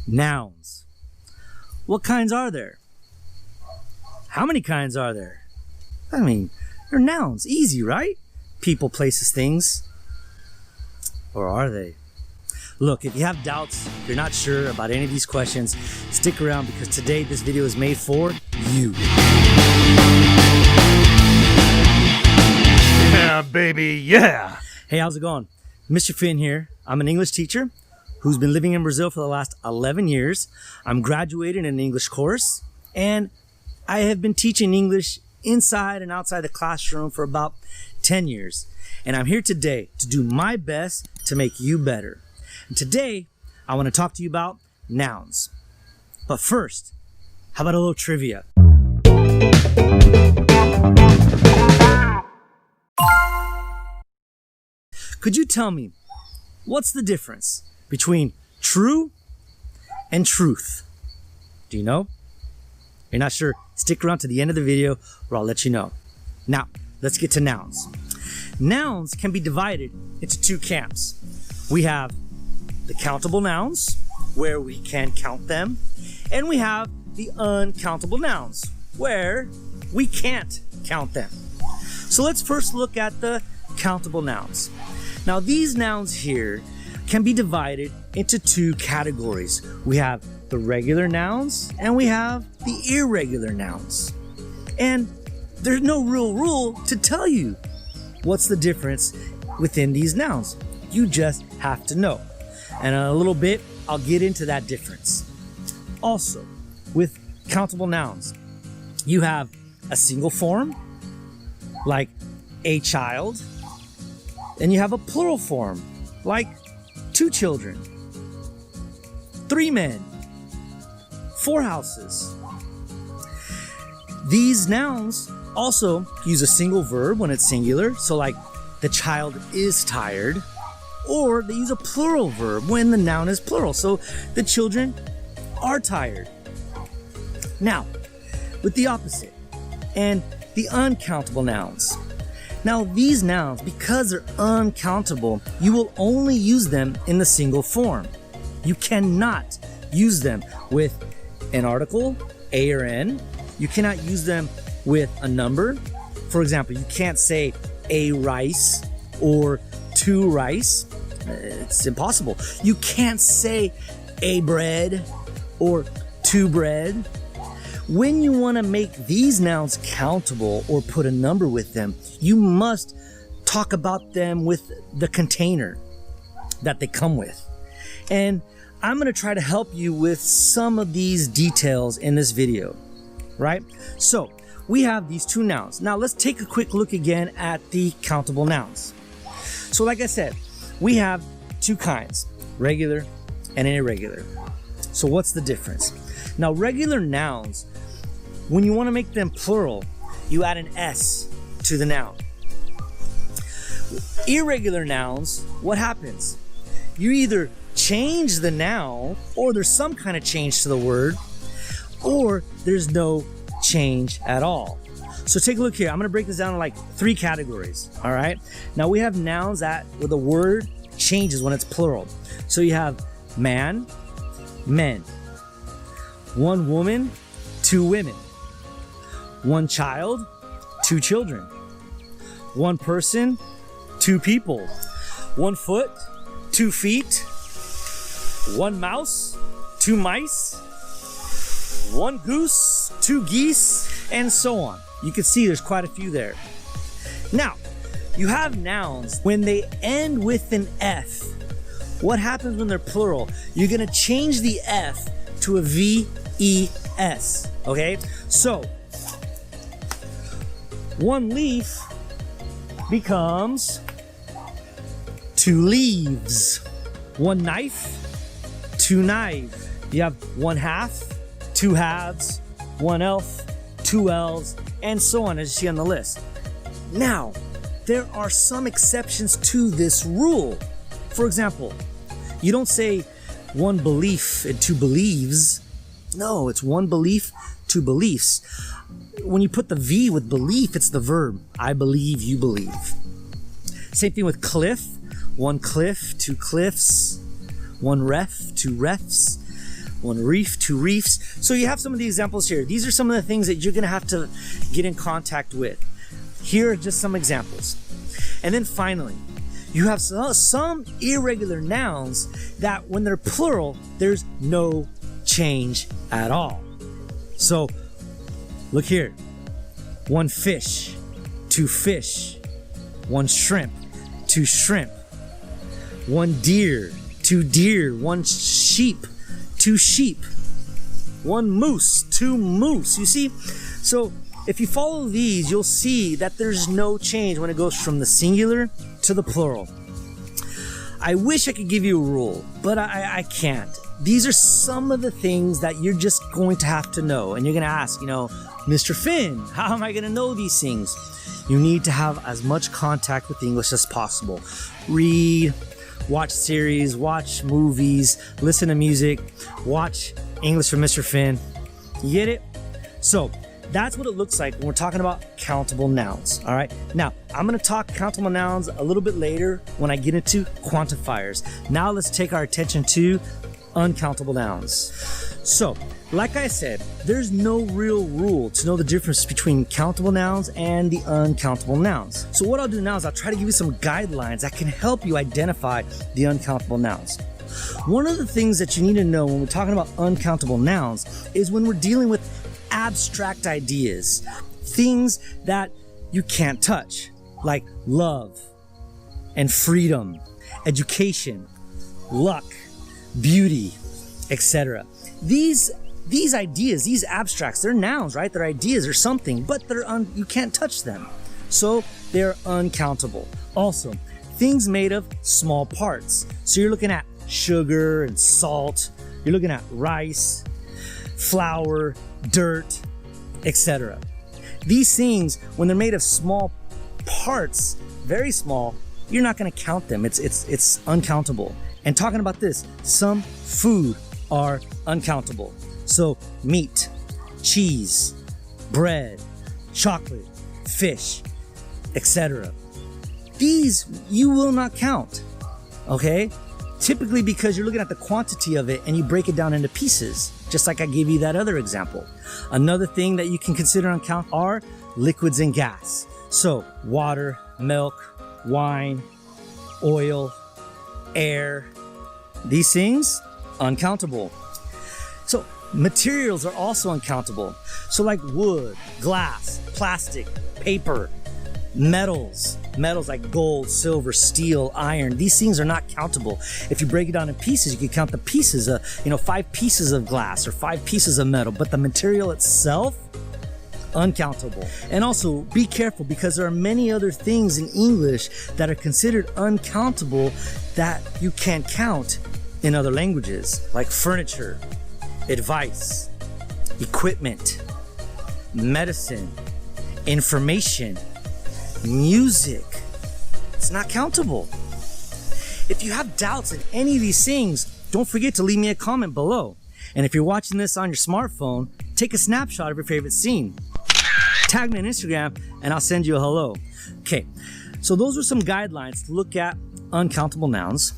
Nouns. What kinds are there? How many kinds are there? I mean, they're nouns. Easy, right? People, places, things. Or are they? Look, if you have doubts, if you're not sure about any of these questions, stick around because today this video is made for you. Yeah, baby, yeah! Hey, how's it going? Mr. Finn here. I'm an English teacher who's been living in Brazil for the last 11 years. I'm graduating in an English course, and I have been teaching English inside and outside the classroom for about 10 years. And I'm here today to do my best to make you better. And today, I want to talk to you about nouns. But first, how about a little trivia? Could you tell me, what's the difference between true and truth? Do you know? You're not sure? Stick around to the end of the video where I'll let you know. Now, let's get to nouns. Nouns can be divided into two camps. We have the countable nouns, where we can count them, and we have the uncountable nouns, where we can't count them. So let's first look at the countable nouns. Now, these nouns here can be divided into two categories. We have the regular nouns and we have the irregular nouns. And there's no real rule to tell you what's the difference within these nouns. You just have to know. And in a little bit, I'll get into that difference. Also, with countable nouns, you have a single form, like a child, and you have a plural form, like 2 children, 3 men, 4 houses. These nouns also use a single verb when it's singular, so like the child is tired, or they use a plural verb when the noun is plural, so the children are tired. Now, with the opposite and the uncountable nouns. Now, these nouns, because they're uncountable, you will only use them in the single form. You cannot use them with an article, a or n. You cannot use them with a number. For example, you can't say a rice or 2 rice. It's impossible. You can't say a bread or 2 bread. When you want to make these nouns countable or put a number with them, you must talk about them with the container that they come with. And I'm going to try to help you with some of these details in this video, right? So we have these 2 nouns. Now let's take a quick look again at the countable nouns. So like I said, we have 2 kinds, regular and irregular. So what's the difference? Now, regular nouns, when you want to make them plural, you add an S to the noun. Irregular nouns, what happens? You either change the noun, or there's some kind of change to the word, or there's no change at all. So take a look here. I'm going to break this down in like 3 categories. All right. Now we have nouns that where the word changes when it's plural. So you have man, men, 1 woman, 2 women, 1 child, 2 children, 1 person, 2 people, 1 foot, 2 feet, 1 mouse, 2 mice, 1 goose, 2 geese, and so on. You can see there's quite a few there. Now, you have nouns when they end with an F. What happens when they're plural? You're going to change the F to a V-E-S, okay? So, 1 leaf becomes 2 leaves. 1 knife, 2 knives. You have 1 half, 2 halves, 1 elf, 2 elves, and so on, as you see on the list. Now, there are some exceptions to this rule. For example, you don't say 1 belief and 2 believes. No, it's 1 belief, 2 beliefs. When you put the V with belief, it's the verb. I believe, you believe. Same thing with cliff. 1 cliff, 2 cliffs, 1 ref, 2 refs. one reef, two reefs. So you have some of the examples here. These are some of the things that you're gonna have to get in contact with. Here are just some examples. And then finally, you have some irregular nouns that when they're plural, there's no change at all. So look here. One fish, two fish, one shrimp, two shrimp, one deer, two deer, one sheep, two sheep, one moose, two moose. You see? So if you follow these, you'll see that there's no change when it goes from the singular to the plural. I wish I could give you a rule, but I can't. These are some of the things that you're just going to have to know. And you're going to ask, Mr. Finn, how am I going to know these things? You need to have as much contact with English as possible. Read, watch series, watch movies, listen to music, watch English from Mr. Finn. You get it? So that's what it looks like when we're talking about countable nouns. All right. Now, I'm going to talk countable nouns a little bit later when I get into quantifiers. Now let's take our attention to uncountable nouns. So, like I said, there's no real rule to know the difference between countable nouns and the uncountable nouns. So what I'll do now is I'll try to give you some guidelines that can help you identify the uncountable nouns. One of the things that you need to know when we're talking about uncountable nouns is when we're dealing with abstract ideas, things that you can't touch, like love and freedom, education, luck, beauty, etc. These ideas, these abstracts, they're nouns, right? They're ideas or something, but you can't touch them. So they're uncountable. Also, things made of small parts. So you're looking at sugar and salt, you're looking at rice, flour, dirt, etc. These things, when they're made of small parts, very small, you're not going to count them. It's uncountable. And talking about this, some food are uncountable. So meat, cheese, bread, chocolate, fish, etc. These you will not count, okay? Typically because you're looking at the quantity of it and you break it down into pieces, just like I gave you that other example. Another thing that you can consider uncount are liquids and gas. So water, milk, wine, oil, air, these things, uncountable. So materials are also uncountable. So like wood, glass, plastic, paper, metals like gold, silver, steel, iron, these things are not countable. If you break it down in pieces, you can count the pieces of, 5 pieces of glass or 5 pieces of metal, but the material itself, uncountable. And also be careful because there are many other things in English that are considered uncountable that you can't count in other languages, like furniture, advice, equipment, medicine, information, music. It's not countable. If you have doubts in any of these things, don't forget to leave me a comment below. And if you're watching this on your smartphone, take a snapshot of your favorite scene. Tag me on Instagram and I'll send you a hello. Okay, so those are some guidelines to look at uncountable nouns.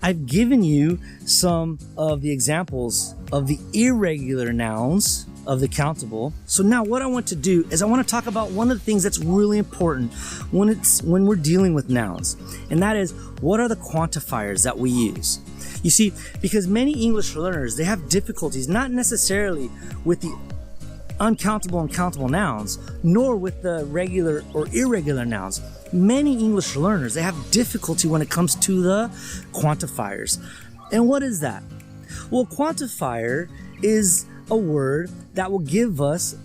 I've given you some of the examples of the irregular nouns of the countable. So now what I want to do is I want to talk about one of the things that's really important when we're dealing with nouns, and that is, what are the quantifiers that we use? You see, because many English learners, they have difficulties not necessarily with the uncountable and countable nouns, nor with the regular or irregular nouns. Many English learners, they have difficulty when it comes to the quantifiers. And what is that? Well, quantifier is a word that will give us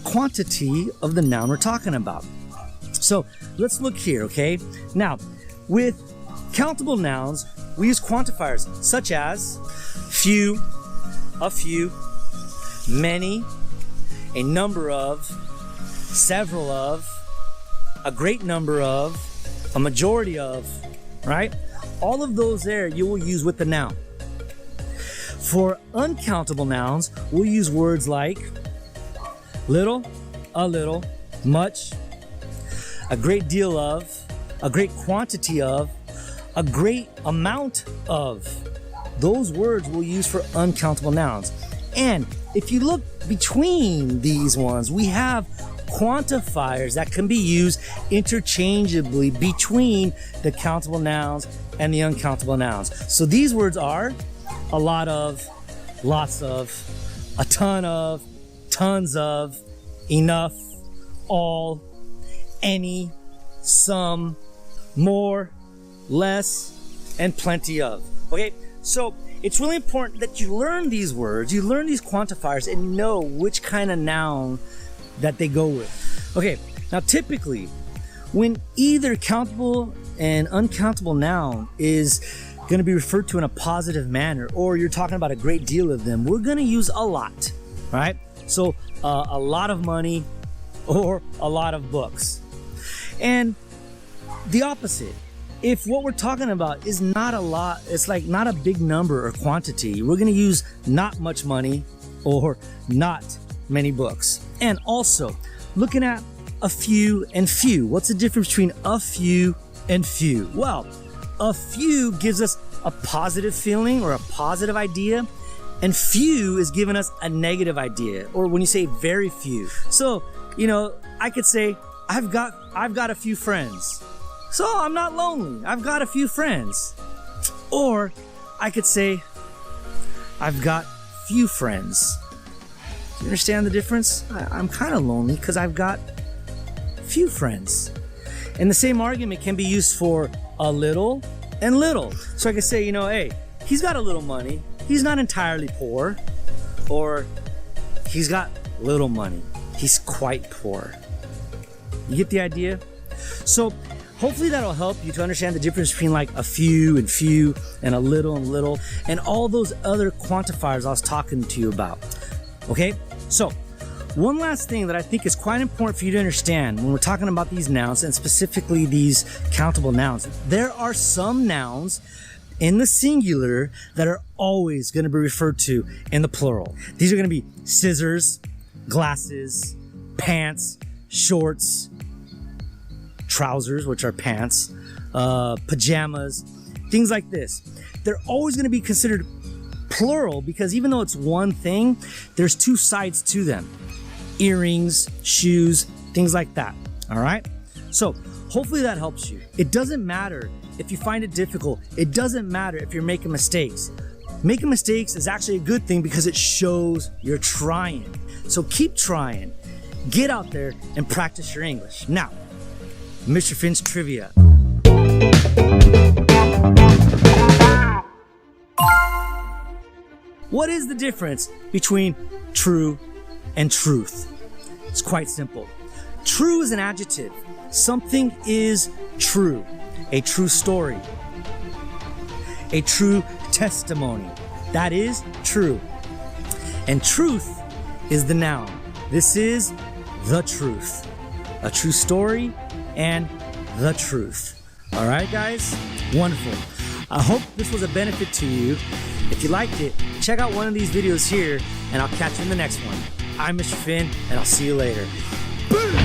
quantity of the noun we're talking about. So let's look here, okay? Now, with countable nouns, we use quantifiers such as few, a few, many, a number of, several of, a great number of, a majority of, right? All of those there you will use with the noun. For uncountable nouns, we'll use words like little, a little, much, a great deal of, a great quantity of, a great amount of, those words we'll use for uncountable nouns. And if you look between these ones, we have quantifiers that can be used interchangeably between the countable nouns and the uncountable nouns. So these words are a lot of, lots of, a ton of, tons of, enough, all, any, some, more, less, and plenty of. Okay, so it's really important that you learn these words, you learn these quantifiers, and know which kind of noun that they go with. Okay, now typically, when either countable and uncountable noun is going to be referred to in a positive manner, or you're talking about a great deal of them, we're going to use a lot, right? So a lot of money or a lot of books. And the opposite, if what we're talking about is not a lot, it's like not a big number or quantity, we're going to use not much money or not many books. And also looking at a few and few. What's the difference between a few and few? Well, a few gives us a positive feeling or a positive idea, and few is giving us a negative idea, or when you say very few. So, you know, I could say I've got a few friends. So I'm not lonely. I've got a few friends. Or I could say I've got few friends. Do you understand the difference? I'm kind of lonely because I've got few friends. And the same argument can be used for a little and little. So I could say, you know, hey, he's got a little money. He's not entirely poor. Or he's got little money. He's quite poor. You get the idea? So hopefully that'll help you to understand the difference between like a few and a little and all those other quantifiers I was talking to you about. Okay, so one last thing that I think is quite important for you to understand when we're talking about these nouns, and specifically these countable nouns. There are some nouns in the singular that are always going to be referred to in the plural. These are going to be scissors, glasses, pants, shorts, trousers, which are pants, pajamas, things like this. They're always going to be considered plural because even though it's one thing, there's two sides to them. Earrings, shoes, things like that. All right? So hopefully that helps you. It doesn't matter if you find it difficult. It doesn't matter if you're making mistakes. Making mistakes is actually a good thing because it shows you're trying. So keep trying. Get out there and practice your English. Now, Mr. Finn's Trivia. What is the difference between true and truth? It's quite simple. True is an adjective. Something is true. A true story. A true testimony. That is true. And truth is the noun. This is the truth. A true story and the truth. All right, guys? Wonderful. I hope this was a benefit to you. If you liked it, check out one of these videos here, and I'll catch you in the next one. I'm Mr. Finn, and I'll see you later. Boom!